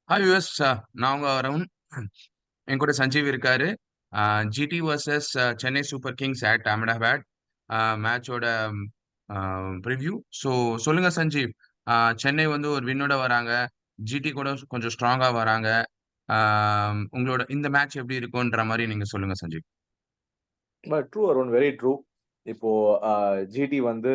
Hi US. நான் உங்க அருண். என் கூட சஞ்சீவ் இருக்காரு. GT versus Chennai super kings at Ahmedabad மேட்சோட ப்ரிவ்யூ. ஸோ சொல்லுங்க சஞ்சீவ். சென்னை வந்து ஒரு வின்னோட வராங்க. ஜிடி கூட கொஞ்சம் ஸ்ட்ராங்கா வராங்க. உங்களோட இந்த மேட்ச் எப்படி இருக்குன்ற மாதிரி நீங்க சொல்லுங்க Sanjeev. True Arun, very true. இப்போ ஜிடி வந்து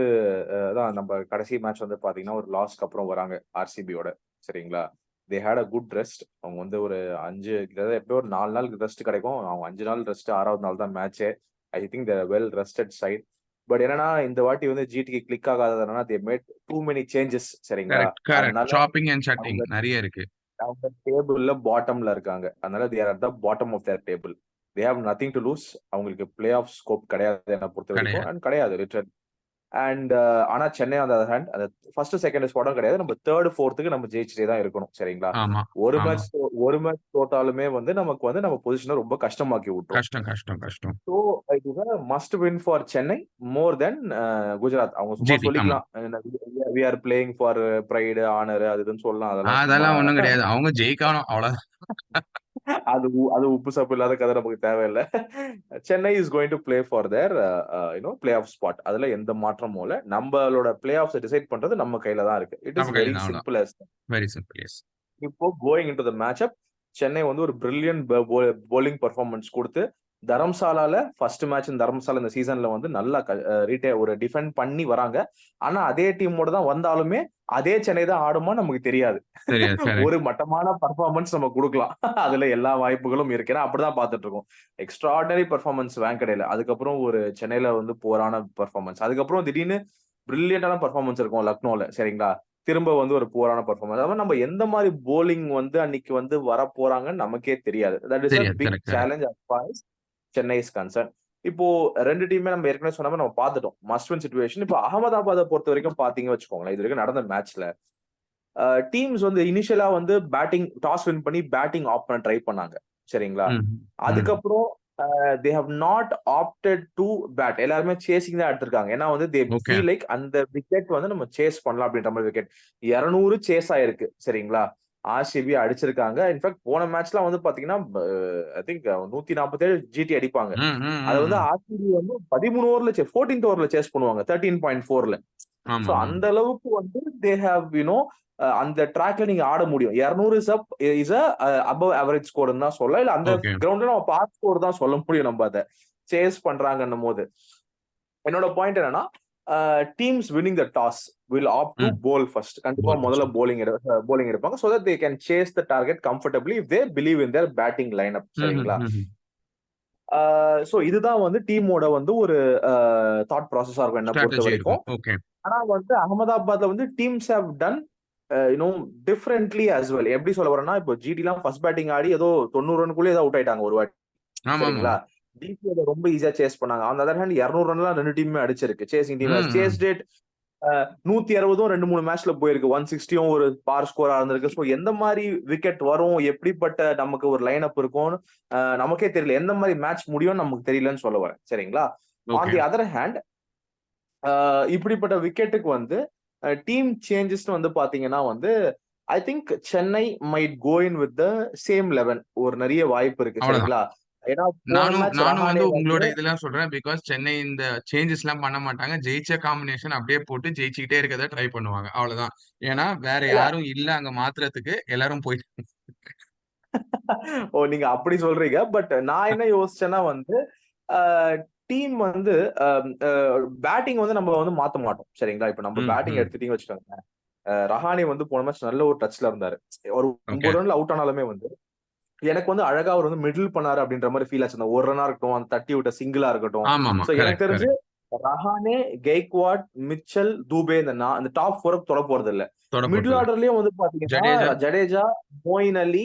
அதான் நம்ம கடைசி மேட்ச் வந்து பாத்தீங்கன்னா ஒரு லாஸ்க்கு அப்புறம் வராங்க ஆர்சிபியோட. சரிங்களா? They had a good rest. அவங்க வந்து ஒரு 5 எப்படியோ ஒரு 4 நாள் ரெஸ்ட் கிடைக்கும். அவங்க 5 நாள் ரெஸ்ட், 6வது நாள் தான் மேட்சே. I think they're well rested side. But என்னன்னா இந்த வாட்டி வந்து ஜிடிக்கு கிளிக் ஆகாததுனா they made too many changes. சரிங்களா? Correct correct. அதனால சாப்பிங் அண்ட் சட்டிங் அவங்க நிறைய இருக்கு. அவங்க டேபிள்ல பாட்டம்ல இருக்காங்க. அதனால they are at the bottom of their table. They have nothing to lose. அவங்களுக்கு பிளே ஆஃப் ஸ்கோப் கிடையாது என்ன பொறுத்த வரைக்கும். கிடையாது. அண்ட் கிடையாது ரிட்டர்ன். அண்ட் ஆனா சென்னை அந்த ஹேண்ட் அந்த ஃபர்ஸ்ட் செகண்ட் ஸ்பாட்டும் கிடையாது. நம்ம தேர்ட் ஃபோர்த்துக்கு நம்ம ஜெயிச்சுட்டே தான் இருக்கணும். சரிங்களா? ஆமா ஒரு ஆமா. மேட்ச் ஒரு மேட்ச் தோத்தாலுமே வந்து நமக்கு வந்து நம்ம பொசிஷனை ரொம்ப கஷ்டமாக்கி விட்டுரும். கஷ்டம் கஷ்டம் கஷ்டம். ஸோ இது must win for Chennai more than Gujarat. அவங்க சும்மா ஜிடி ஆமா. சொல்லிக்கலாம், we are playing for pride, honour அது இதுன்னு சொல்லலாம். அதெல்லாம் சும்மா அதெல்லாம் ஒண்ணும் கிடையாது. அவங்க ஜெயிக்கணும் அவ்வளவு. அது உப்பு சப்பு இல்லாத கதை, நமக்கு தேவையில்லை. Chennai is going to play for their play off spot. அதுல எந்த மாற்றமும் இல்ல. நம்மளோட பிளே ஆஃப் டிசைட் பண்றது நம்ம கையில தான் இருக்கு. இட் நம்ம இஸ் கையில வெரி தான் அவ்வளவு. Simple as very simple. Yes. இப்போ going into the match up, Chennai வந்து ஒரு பிரில்லியன்ட் போலிங் பெர்ஃபார்மன்ஸ் கொடுத்து தரம்சாலால ஃபர்ஸ்ட் மேட்ச் தரம்சாலா இந்த சீசன்ல வந்து நல்லா ஒரு டிஃபெண்ட் பண்ணி வராங்க. ஆனா அதே டீமோட தான் வந்தாலுமே அதே சென்னை தான் ஆடுமா நமக்கு தெரியாது. ஒரு மட்டமான பர்ஃபார்மன்ஸ் நம்ம கொடுக்கலாம். அதுல எல்லா வாய்ப்புகளும் இருக்கு. ஏன்னா அப்படிதான் பார்த்துட்டு இருக்கோம். எக்ஸ்ட்ராடனரி பர்ஃபார்மன்ஸ் வேங்கடையில, அதுக்கப்புறம் ஒரு சென்னையில வந்து போரான பர்ஃபார்மன்ஸ், அதுக்கப்புறம் திடீர்னு பிரில்லியண்டான பர்ஃபார்மன்ஸ் இருக்கும் லக்னோல. சரிங்களா? திரும்ப வந்து ஒரு போரான பர்ஃபார்மன்ஸ். அதாவது நம்ம எந்த மாதிரி போலிங் வந்து அன்னைக்கு வந்து வர போறாங்கன்னு நமக்கே தெரியாது. தட் இஸ் a தெரியாது. Big correct correct. Challenge as far as Chennai is concern. இப்போ 2 டீமே நம்ம ஏற்கனவே சொன்ன மாதிரி நம்ம பார்த்துட்டோம். Must win situation. இப்போ அகமதாபாத்தை பொறுத்த வரைக்கும் பாத்தீங்க வச்சுக்கோங்களேன், இது வரைக்கும் நடந்த மேட்ச்ல டீம்ஸ் வந்து இனிஷியலா வந்து பேட்டிங் டாஸ் வின் பண்ணி பேட்டிங் ஆப் பண்ண ட்ரை பண்ணாங்க. சரிங்களா? அதுக்கப்புறம் they have not opted to bat. எல்லாருமே சேசிங் தான் எடுத்திருக்காங்க. ஏன்னா வந்து தே ஓகே. ஃபீல் லைக் அந்த விக்கெட் வந்து நம்ம சேஸ் பண்ணலாம் அப்படின்ற மாதிரி விக்கெட் 200 சேஸ் ஆயிருக்கு. சரிங்களா? ஆர்சிபி அடிச்சிருக்காங்க. இன்ஃபேக்ட் போன மேட்ச்லாம் வந்து பாத்தீங்கன்னா ஐ திங்க் 147 ஜிடி அடிப்பாங்க. அத வந்து ஆர்சிபி வந்து 13 ஓவர்ல 14th ஓவர்ல சேஸ் பண்ணுவாங்க 13.4ல. சோ ஆமா ஆமா. அந்த அளவுக்கு வந்து தே ஹேவ் அந்த ட்ராக்ல நீங்க ஆட முடியும். 200 இஸ் அபவ் அவரேஜ் ஸ்கோர்ன்னு தான் சொல்லலாம். இல்ல அந்த ஓகே. கிரவுண்ட்ல நம்ம பாஸ் ஸ்கோர் தான் சொல்ல முடியும். நம்ம அத சேஸ் பண்றாங்கன்னும் போது என்னோட பாயிண்ட் என்னன்னா, teams winning the toss will opt to bowl first. கண்டிப்பா போல் முதல்ல ஃபர்ஸ்ட். போலிங் எடுப்பாங்க. So that they can chase the target comfortably if they believe in their batting line up. சரிங்களா? சோ இதுதான் வந்து டீமோட வந்து ஒரு தாட் ப்ராசஸா இருக்கும் என்ன பொறுத்த ஸ்ட்ராட்டஜி வரைக்கும். இருக்கும். ஓகே. ஆனா வந்து அகமதாபாத்ல வந்து teams have done differently as well. எப்படி சொல்ல வரேன்னா, இப்போ ஜிடிலாம் ஃபர்ஸ்ட் பேட்டிங் ஆடி ஏதோ 90 ரன்னுக்குள்ளே ஏதோ அவுட் ஆயிட்டாங்க ஒரு வாட்டி. ஆமாமா. சரிங்களா? டிசி அத ரொம்ப ஈஸியா சேஸ் பண்ணாங்க. ஆன் தி அதர் ஹேண்ட் 200 ரன்லாம் 2 டீமுமே அடிச்சிருக்கு. Chasing team has chased it. 160ம் 2-3 மேட்ச்ல போயிருக்கு. 160யும் ஒரு பார் ஸ்கோரா இருந்திருக்கு. சோ எந்த மாதிரி விக்கெட் வரும், எப்படிப்பட்ட நமக்கு ஒரு லைன் அப் இருக்கும்னு நமக்கே தெரியல. எந்த மாதிரி மேட்ச் முடியும்னு நமக்கு தெரியலன்னு சொல்ல வரேன். சரிங்களா? On okay. The other hand இப்படிப்பட்ட விக்கெட்டுக்கு வந்து டீம் சேஞ்சஸ் வந்து பாத்தீங்கன்னா வந்து I think Chennai might go in with the same 11. ஒரு நிறைய வாய்ப்பு இருக்கு. அவ்வளவுதான். சரிங்களா? ஏன்னா போன நானும் மேட்ச் நானும் ரஹானே வந்து வந்து உங்களோட இதெல்லாம் சொல்றேன். பிகாஸ் சென்னை இந்த சேஞ்சஸ்லாம் பண்ண மாட்டாங்க. ஜெயிச்ச காம்பினேஷன் அப்படியே போட்டு ஜெயிச்சுக்கிட்டே இருக்கத ட்ரை பண்ணுவாங்க. அவ்வளவுதான். ஏன்னா வேற இல்ல. யாரும் இல்ல அங்க மாத்துறதுக்கு. எல்லாரும் போயிட்டு ஓ, நீங்க அப்படி சொல்றீங்க. பட் நான் என்ன யோசிச்சேன்னா வந்து டீம் வந்து பேட்டிங் வந்து நம்ம வந்து மாத்த மாட்டோம். சரிங்களா? இப்ப நம்ம ம், பேட்டிங் ம். எடுத்துட்டீங்க வச்சுக்கோங்க. ரஹானே வந்து போன மேட்ச் நல்ல ஒரு டச்ல இருந்தாரு. ஒரு ஓகே. 9 ரன்ல அவுட் ஆனாலுமே வந்து எனக்கு வந்து அழகா அவர் வந்து மிடில் பண்ணாரு அப்படின்ற மாதிரி ஃபீல் ஆச்சு. அந்த ஒரு ரன்னா இருக்கட்டும், அந்த தட்டி விட்ட சிங்கிளா இருக்கட்டும். ஆமாமா. சோ எனக்கு கரெக்ட், தெரிஞ்சு கரெக்ட். ரஹானே, கெய்க்வாட், மிச்சல், தூபே இந்த இந்த டாப் 4 தொட போறது இல்ல. தொட மிடில் போறதில்ல. ஆர்டர்லயும் வந்து பாத்தீங்கன்னா ஜடேஜா. ஜடேஜா, மொயின் அலி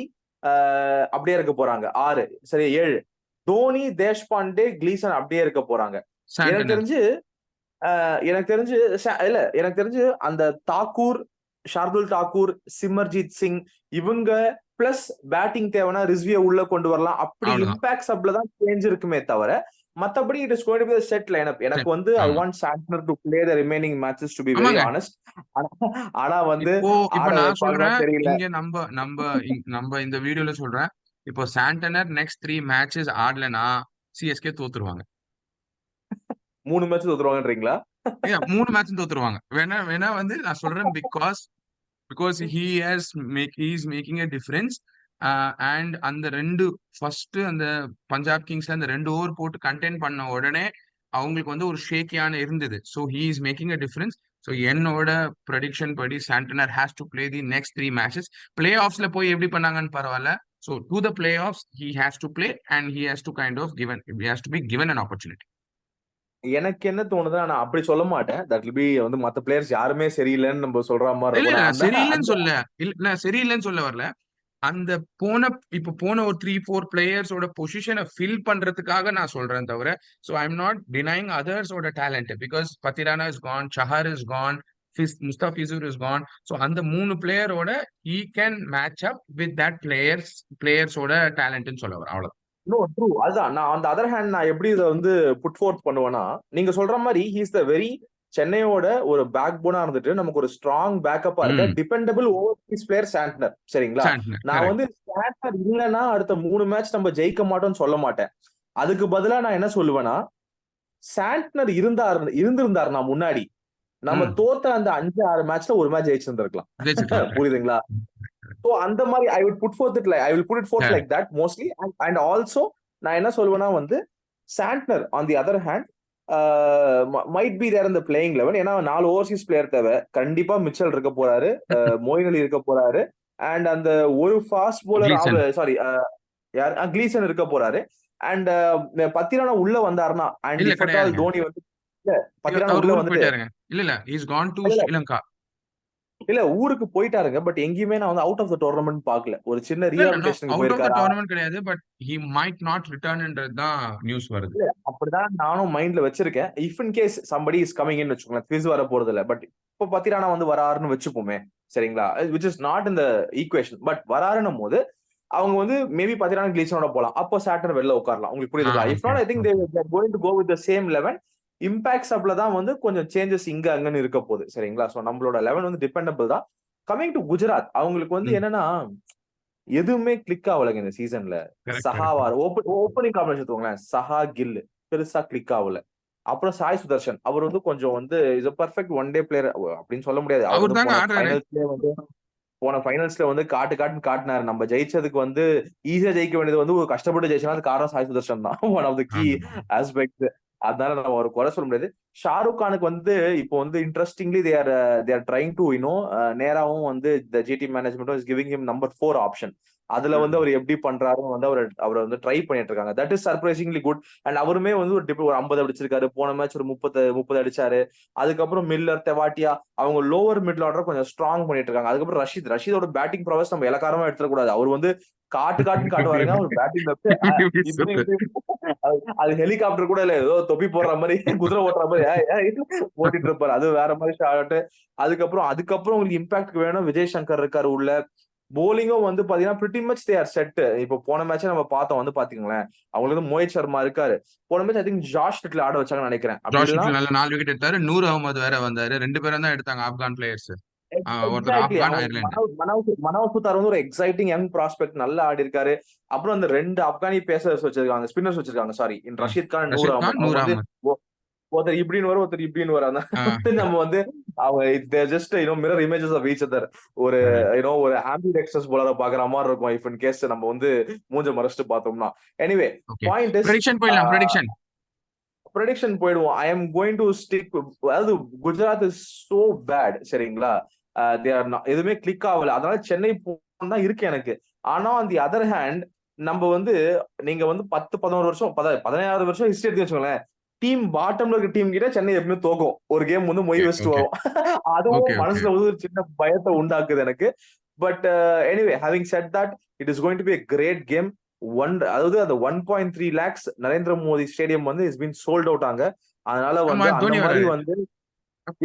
அப்படியே இருக்க போறாங்க 6. சரி 7. தோனி, தேஷ்பாண்டே, கிளீசன் அப்படியே இருக்க போறாங்க. எனக்கு சாண்டனர். தெரிஞ்சு எனக்கு தெரிஞ்சு இல்ல எனக்கு தெரிஞ்சு அந்த தாக்கூர், ஷார்துல் தாக்கூர், சிமர்ஜித் சிங் இவங்க பிளஸ் பேட்டிங் தேவைன்னா ரிஸ்விய உள்ள கொண்டு வரலாம். அப்படி அவ்வளவுதான். இம்பாக்ட் சப்ல தான் சேஞ்ச் இருக்குமே தவிர மத்தபடி it is going to be a set lineup. எனக்கு வந்து ஐ ஆமா. Want Santner to play the remaining matches to be very ஆமாங்க. ஆனஸ்ட். ஆனா ஆனா வந்து இப்போ ஆட நான் வைப்பாங்களான்னு சொல்றேன், தெரியல. இங்க நம்ப நம்ப நம்ப இந்த வீடியோல சொல்றேன். இப்போ சாண்டனர் நெக்ஸ்ட் 3 மேட்சஸ் ஆடலனா, சிஎஸ்கே தோத்துருவாங்க. 3 மேட்ச் தோத்துருவாங்கன்றீங்களா? 3 மேட்சும் தோத்துருவாங்க. வேணா வேணா வந்து நான் சொல்றேன் because he is making a difference. And அந்த 2 ஃபர்ஸ்ட் அந்த பஞ்சாப் கிங்ஸ்ல அந்த 2 ஓவர் போட்டு கண்டெயின் பண்ண உடனே அவங்களுக்கு வந்து ஒரு ஷேக்கியான இருந்தது. So he is making a difference. So என்னோட ப்ரெடிக்ஷன் படி Santner has to play the next 3 matches. பிளே ஆஃப்ஸ்ல போய் எப்படி பண்ணாங்கன்னு பரவாயில்ல. So to the playoffs he has to play and he has to kind of he has to be given an opportunity. எனக்கு என்ன தோணுதுன்னா, நான் அப்படி சொல்ல மாட்டேன். தட் வில் பி வந்து மத்த பிளேயர்ஸ் யாருமே சரியில்லன்னு நம்ம சொல்ற மாரி இல்ல இருக்கும். இல்ல நான் நான் அந்த சரியில்லைன்னு அந்த சொல்ல இல்ல நான் சரியில்லைன்னு சொல்ல வரல. அந்த போன ஒரு 3-4 பிளேயர்ஸோட பொசிஷனை ஃபில் பண்றதுக்காக நான் சொல்றேன் தவிர, so I am not denying அதர்ஸோட டேலண்ட். Because Pathirana is gone, Chahar is gone, Mustafizur is gone. So அந்த 3 பிளேயரோட he can match up with that பிளேயர்ஸோட டேலண்ட்னு சொல்ல வரேன். அவ்வளவுதான். No true. அதுதான் நான் அந்த அதர் ஹேண்ட் நான் எப்படி இதை வந்து புட் ஃபோர்த் பண்ணுவேன்னா, நீங்க சொல்ற மாதிரி ஹி இஸ் த வெரி சென்னையோட ஒரு பேக் போனா இருந்துட்டு நமக்கு ஒரு ஸ்ட்ராங் பேக்கப்பா இருக்க டிபெண்டபிள் ஓவர்சீஸ் பிளேயர் சாண்ட்னர். சரிங்களா? சாண்ட்னர் நான் கரெக்ட். வந்து சாண்ட்னர் இல்லைன்னா அடுத்த 3 மேட்ச் நம்ம ஜெயிக்க மாட்டோம்னு சொல்ல மாட்டேன். அதுக்கு பதிலா நான் என்ன சொல்லுவேன்னா, சாண்ட்னர் இருந்திருந்தாருன்னா முன்னாடி நம்ம தோத்த அந்த 5-6 மேட்ச்ல ஒரு மேட்ச் ஜெயிச்சிருந்திருக்கலாம். ஜெயிச்சிருக்கலாம். புரியுதுங்களா? So அந்த மாதிரி I would put forth it like I will put it forth like that mostly. And also நான் என்ன சொல்லுவேன்னா வந்து Santner on the other hand might be there in the playing 11. ஏன்னா 4 ஓவர்சீஸ் பிளேயர் தேவை. கண்டிப்பா மிச்சல் இருக்க போறாரு, மொயின் அலி இருக்க போறாரு, அண்ட் அந்த ஒரு ஃபாஸ்ட் போலர் சாரி யார் கிளீசன் இருக்க போறாரு. அண்ட் பத்திரானா உள்ள வந்தாருன்னா அண்ட் இல்ல இஃப் அட் ஆல் கிடையாதுங்க. தோனி வந்து பத்திரானா அவர் உள்ள ஊருக்கு வந்துட்டு போயிட்டாருங்க. இல்ல he's gone to ஸ்ரீலங்கா. இல்ல ஊருக்கு போயிட்டாருங்க. பட் எங்கேயுமே நான் வந்து அவுட் ஆஃப் த டோர்னமெண்ட் பாக்கல. ஒரு சின்ன இல்ல ரீஹாபிலிட்டேஷனுக்கு அவுட் ஆஃப் த போயிருக்காரா? டோர்னமெண்ட் கிடையாது. But he might not return தான் நியூஸ் வருது. இல்ல அப்படிதான் நானும் மைண்ட்ல வச்சிருக்கேன். If in case somebody is coming in வச்சுக்கோங்களேன். குவிஸ் வர போறது இல்ல. பட் இப்ப பத்திரானா வந்து வராருன்னு வச்சுப்போமே. சரிங்களா? which is not in the equation. But வராருன்னும் போது அவங்க வந்து மேபி பத்திரானா கிளீச்சனோட போலாம். அப்போ சாட்டர் வெளில உட்காரலாம். உங்களுக்கு புரியுதுங்களா? If okay not I think they are going to go with the same 11. Impact சப்ல தான் வந்து கொஞ்சம் சேஞ்சஸ் இங்க அங்கன்னு இருக்க போகுது. சரிங்களா? சோ நம்மளோட 11 வந்து டிபெண்டபிள் தான். கமிங் டு குஜராத் அவங்களுக்கு வந்து என்னன்னா எதுவுமே கிளிக் ஆகலைங்க இந்த சீசன்ல. சஹாவா ஓப்பனிங் காம்பினேஷன் எடுத்துக்கோங்களேன். சஹா கில் பெருசா கிளிக் ஆகல. அப்புறம் சாய் சுதர்ஷன் அவர் வந்து கொஞ்சம் வந்து is a perfect one day player அப்படின்னு சொல்ல முடியாது. அவர் அவர் வந்து தாங்க ஆடுறாரு. போன ஃபைனல்ஸ்ல வந்து காட்டுனாரு. நம்ம ஜெயிச்சதுக்கு வந்து ஈஸியா ஜெயிக்க வேண்டியது வந்து ஒரு கஷ்டப்பட்டு ஜெயிச்சா அது காரணம் சாய் சுதர்ஷன் தான். One of the key aspect. அதனால நம்ம ஒரு குறை சொல்ல முடியாது. ஷாருக் கானுக்கு வந்து இப்போ வந்து interestingly they are trying to நேராவும் வந்து the GT management is giving him number 4 option. அதுல வந்து அவர் எப்படி பண்றாருன்னு வந்து அவர் வந்து ட்ரை பண்ணிட்டு இருக்காங்க. That is surprisingly good. And அவருமே வந்து ஒரு 50 அடிச்சிருக்காரு. போன மேட்ச் ஒரு 30 அடிச்சாரு. அதுக்கப்புறம் மில்லர், தெவாட்டியா அவங்க லோவர் மிடில் ஆர்டர் கொஞ்சம் ஸ்ட்ராங் பண்ணிட்டு இருக்காங்க. அதுக்கப்புறம் ரஷீதோட பேட்டிங் ப்ரொவஸ் நம்ம இலக்காரமா எடுத்துக்கூடாது. அவர் வந்து காட்டுவாருங்க. அவர் பேட்டிங் அது ஹெலிகாப்டர் கூட இல்ல, ஏதோ தொப்பி போடுற மாதிரி குதிரை ஓட்டுற மாதிரி ஓட்டிட்டு இருப்பாரு. அது வேற மாதிரி ஷாட். அதுக்கப்புறம் உங்களுக்கு இம்பாக்ட் வேணும். விஜய் சங்கர் இருக்காரு உள்ள. போலிங்கும் வந்து பாத்தீங்கன்னா pretty much they are set. இப்போ போன மேட்ச் நம்ம பார்த்தோம் வந்து பாத்தீங்களேன். அவங்களுக்கு வந்து மோஹித் சர்மா இருக்காரு. போன match I think Josh little ஆட வச்சாங்கன்னு நினைக்கிறேன். நல்ல 4 விக்கெட் எடுத்தாரு. நூர் அகமது வேற வந்தாரு. 2 பேரும் தான் எடுத்தாங்க ஆப்கான் பிளேயர்ஸ். ஒருத்தர் எக்ஸாக்ட்லி ஆப்கான், அயர்லாந்து. மனோஜ் சுதார் வந்து ஒரு எக்ஸைட்டிங் யங் ப்ராஸ்பெக்ட் நல்லா ஆடி இருக்காரு. அப்புறம் அந்த 2 ஆப்கானி பேசர்ஸ் வச்சிருக்காங்க, ஸ்பின்னர்ஸ் வச்சிருக்காங்க. சாரி, ரஷீத் கான், நூர் அகமது. அவங்க வந்து ஒருத்தர் இப்படின்னு வரும், ஒருத்தர் இப்படின்னு வரும். நம்ம வந்து அவங்க just mirror images of each other. ஒரு ஒரு ஆம்பிடெக்ஸஸ் போலர பாக்குற மாதிரி இருக்கும். இஃப் இன் கேஸ் நம்ம வந்து மூஞ்ச மறைச்சிட்டு பார்த்தோம்னா. எனிவே பாயிண்ட் இஸ் ப்ரெடிக்ஷன் போயிடுவோம். ஐ எம் கோயிங் டு ஸ்டிக். அதாவது குஜராத் இஸ் சோ பேட். சரிங்களா? எதுவுமே கிளிக் ஆகல. அதனால சென்னை தான் இருக்கு எனக்கு. ஆனா ஆன் தி அதர் ஹேண்ட் நம்ம வந்து நீங்க வந்து 10-11 வருஷம் 16 வருஷம் ஹிஸ்டரி எடுத்து வச்சுக்கோங்களேன். டீம் பாட்டம்ல இருக்க டீம் கிட்ட சென்னை எப்பவுமே தோக்கும். ஒரு கேம் வந்து மொய் வச்சுட்டு வரும். அதுவும் மனசுல வந்து ஒரு சின்ன பயத்தை உண்டாக்குது எனக்கு. But anyway having said that it is going to be a great game. அதாவது அந்த 1.3 lakhs நரேந்திர மோடி ஸ்டேடியம் வந்து இஸ் பீன் சோல்ட் அவுட் ஆங்க. அதனால வந்து அந்த மாதிரி வந்து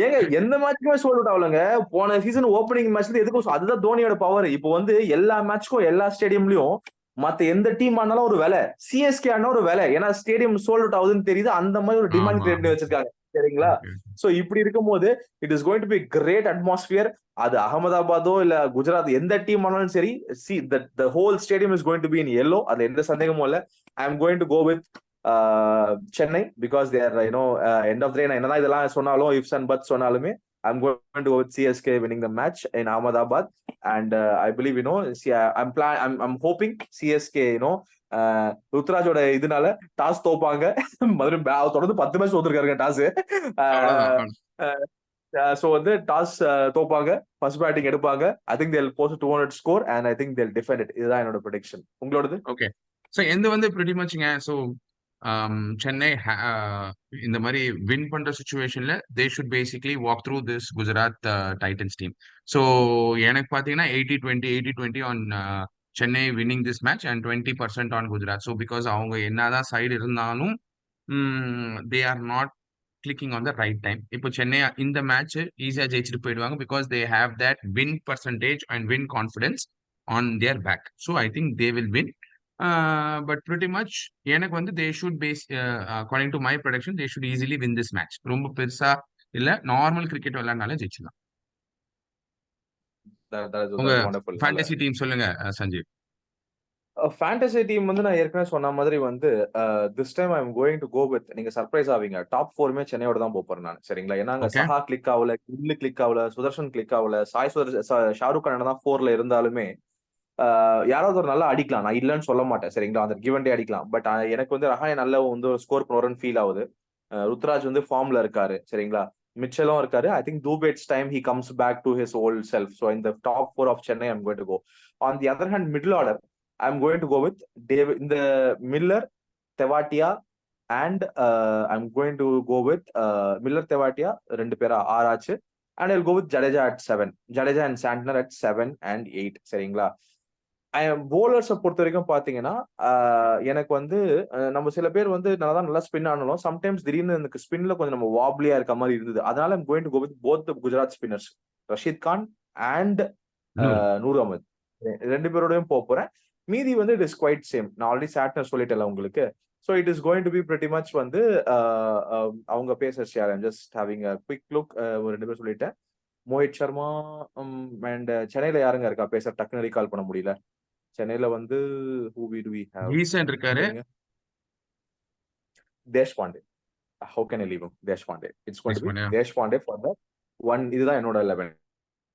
ஏங்க எந்த மேட்சுமே சோல்ட் அவுட் ஆகலங்க. போன சீசன் ஓப்பனிங் மேட்ச்ல எதுக்கும் அதுதான் தோனியோட பவர். இப்போ வந்து எல்லா மேட்ச்க்கும் எல்லா ஸ்டேடியம்லயும் மத்த எந்த டீம் ஆனாலும் ஒரு விலை, சிஎஸ்கே ஆனா ஒரு விலை. ஏன்னா ஸ்டேடியம் சோல்ட் அவுட் ஆகுதுன்னு தெரியுது. அந்த மாதிரி ஒரு டிமாண்ட் ஆமா. கிரியேட் பண்ணி வச்சிருக்காங்க. சரிங்களா? ஓகே. சோ இப்படி இருக்கும்போது it is going to be great atmosphere. அது அகமதாபாதோ இல்ல குஜராத் எந்த டீம் ஆனாலும் சரி, see the whole stadium is going to be in yellow. அதுல எந்த சந்தேகமும் இல்ல. I am going to go with Chennai because there end of the day நான் என்னதான் இதெல்லாம் சொன்னாலும் இஃப்ஸ் அண்ட் பட்ஸ் சொன்னாலுமே I'm going to go with CSK winning the match in Ahmedabad, and I believe I'm hoping CSK ருத்ராஜோட இதனால toss தோப்பாங்க. மறுபடியும் தொடர்ந்து 10 match தோத்துருக்காருங்க toss. அவ்வளவுதான். So வந்து டாஸ் தோப்பாங்க, ஃபர்ஸ்ட் பேட்டிங் எடுப்பாங்க. I think they'll post a 200 score and I think they'll defend it. இதுதான் என்னோட prediction. உங்களோடது? Okay. So எந்த வந்து pretty muchங்க. சோ சென்னை இந்த மாதிரி வின் பண்ற சிச்சுவேஷன்ல they should basically walk through this Gujarat Titans team. So எனக்கு பார்த்தீங்கன்னா 80-20 on Chennai winning this match and 20% on Gujarat. So because அவங்க என்னதான் சைடு இருந்தாலும் they are not clicking on the right time. இப்போ சென்னை இந்த மேட்ச் ஈஸியா ஜெயிச்சுட்டு போயிடுவாங்க because they have that win percentage and win confidence on their back. So I think they will win. But pretty much எனக்கு வந்து they should base according to my prediction they should easily win this match. ரொம்ப பெருசா இல்ல, normal cricket விளையாடினாலே ஜெயிச்சிடலாம். உங்க wonderful. Fantasy team சொல்லுங்க Sanjeev. Fantasy team வந்து நான் ஏற்கனவே சொன்ன மாதிரி வந்து this time I am going to go with, நீங்க சர்ப்ரைஸ் ஆவீங்க, டாப் 4மே சென்னையோட தான் போறேன் நான். சரிங்களா? ஏன்னா அங்க ஓகே. சஹா கிளிக் ஆகல, கில்லு கிளிக் ஆகல, சுதர்ஷன் கிளிக் ஆகல, ஷாருக் கான் தான் 4ல இருந்தாலுமே யாராவது ஒரு நல்லா அடிக்கலாம். நான் இல்லைன்னு சொல்ல மாட்டேன். சரிங்களா? அந்த கிவன் டே அடிக்கலாம். பட் எனக்கு வந்து ரஹானே நல்ல வந்து ஸ்கோர் பண்ணுவாருன்னு ஃபீல் ஆகுது. ருத்ராஜ் வந்து ஃபார்ம்ல இருக்காரு. சரிங்களா? மிச்சலும் இருக்காரு. I think Dube's time he comes back to his old self. So இந்த top 4 of Chennai I'm going to go. On the other hand middle order I'm going to go with இந்த Miller, Tewatia and I'm going to go with Miller, Tewatia 2 பேரா 6 ஆச்சு. And I'll go with Jadeja at 7. Jadeja and Santner at 7 and 8. சரிங்களா? போலர்ஸை பொறுத்த வரைக்கும் பாத்தீங்கன்னா எனக்கு வந்து நம்ம சில பேர் வந்து நல்லா ஸ்பின் ஆனாலும் சம்டைம்ஸ் திடீர்னு எனக்கு ஸ்பின்ல கொஞ்சம் நம்ம வாப்லியா இருக்க மாதிரி இருந்தது. அதனால I'm going to go with both the Gujarat spinners, Rashid Khan and Noor Ahmad. 2 பேரோடையும் போறேன். மீதி வந்து இட் இஸ் குவைட் சேம். நான் ஆல்ரெடி சாட்னர் சொல்லிட்டேன் உங்களுக்கு. So it is going to be pretty much வந்து அவங்க பேசர்ஸ் யார். I'm just having a quick look. 2 பேர் சொல்லிட்டேன். மோஹித் சர்மா அண்ட் சென்னையில யாருங்க இருக்கா பேசர்? டக்குனு ரீகால் பண்ண முடியல. சென்னையில வந்து who do we have? Recent இருக்காரு. Deshpande. How can I leave him? Deshpande. It's going to be Deshpande. Deshpande for the one. இதுதான் என்னோட 11.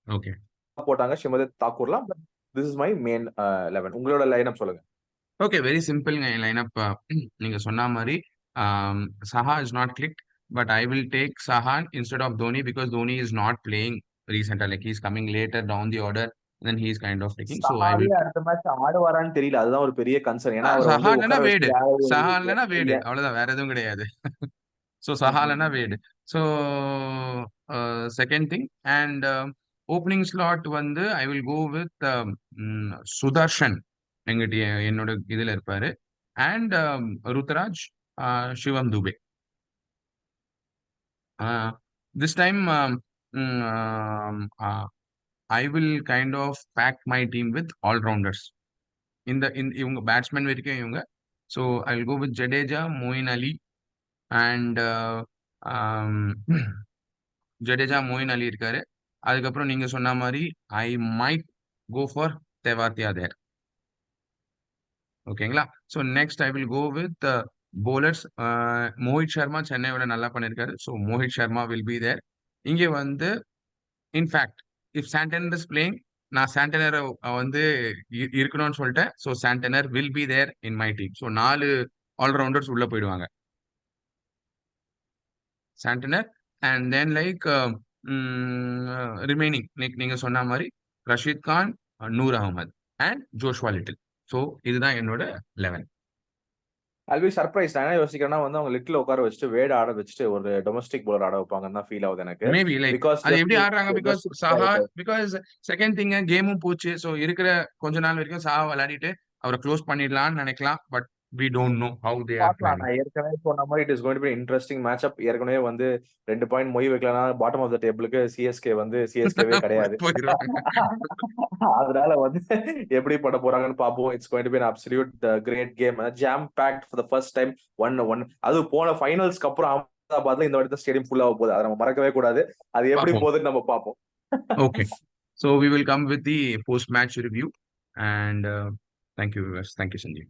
ஓகே. போட்டாங்க ஷிமதேவ் தாக்கூர்லாம். But this is my main 11. உங்களோட லைனப் சொல்லுங்க. ஓகே, வெரி சிம்பிள்ங்க என் லைனப். நீங்க சொன்ன மாதிரி Saha is not click, but I will take சஹான் instead of Dhoni because Dhoni is not playing ரீசெண்டா. Like he's coming later down the order, then he is kind of taking. So I will அடுத்த match ஆடுவாரான்னு தெரியல. அதுதான் ஒரு பெரிய கன்சர்ன். ஏன்னா அவர் சஹா வந்து இல்லனா உட்கார வேடு, வச்சு சஹா இல்லனா வேடு, அவ்வளவுதான், வேற எதுவும் கிடையாது. ஸோ சஹா இல்லனா Wade. So second thing and opening slot வந்து I will go with Sudharsan எங்கிட்ட என்னோட இதுல இருப்பாரு. And Ruturaj, Shivam Dube. This time I will kind of pack my team with all-rounders. இவங்க பேட்ஸ்மேன் வரைக்கும் இவங்க. So I will go with Jadeja, Moeen Ali and Jadeja, Moeen Ali இருக்காரு. அதுக்கப்புறம் நீங்க சொன்ன மாதிரி I might go for Tewatia there. ஓகேங்களா? So next I will go with bowlers. Mohit Sharma சென்னையோட நல்லா பண்ணியிருக்காரு. So Mohit Sharma will be there. இங்கே வந்து in fact if Santner is playing, நான் சாண்டனர் வந்து இருக்கணும்னு சொல்லிட்டேன். So Santner will be there in my team. So 4 allrounders உள்ள போயிடுவாங்க. Santner and then like remaining நீங்க சொன்ன மாதிரி Rashid Khan, Noor Ahmad and Joshua Little. So இதுதான் என்னோட 11. I'll be surprised. நான் என்ன யோசிக்கிறேன்னா வந்து அவங்க லிட்டில் உட்கார வச்சுட்டு வேட ஆட வச்சுட்டு ஒரு டொமஸ்டிக் பவுலர் ஆட வைப்பாங்கன்னு தான் ஃபீல் ஆகுது எனக்கு. மேபி லைக் அது எப்படி ஆடுறாங்க பிகாஸ் செகண்ட் திங் கேமும் போச்சு. ஸோ இருக்கிற கொஞ்ச நாள் வரைக்கும் சஹா விளையாடிட்டு அவரை க்ளோஸ் பண்ணிடலாம்னு நினைக்கலாம். But we don't know how they are பார்க்கலாம். planning. நான் ஏற்கனவே சொன்ன மாதிரி it is going to be interesting matchup. ஏற்கனவே வந்து 2 பாயிண்ட் மொய் வைக்கலனா பாட்டம் ஆஃப் த டேபிளுக்கு சிஎஸ்கே வந்து சிஎஸ்கேவே கிடையாது. போயிருவாங்க. அதனால வந்து எப்படி பண்ண போறாங்கன்னு பார்ப்போம். It's going to be an absolute great game. Jam packed for the first time 1-1. அது போன ஃபைனல்ஸ்க்கு அப்புறம் அகமதாபாத்ல இந்த வாட்டி ஸ்டேடியம் ஃபுல்லா ஆக போகுது. அதை நம்ம மறக்கவே கூடாது. அது எப்படி பார்ப்போம். போகுதுன்னு நம்ம பார்ப்போம். Okay. So we will come with the post-match review and thank you, viewers. Thank you, Sanjeev.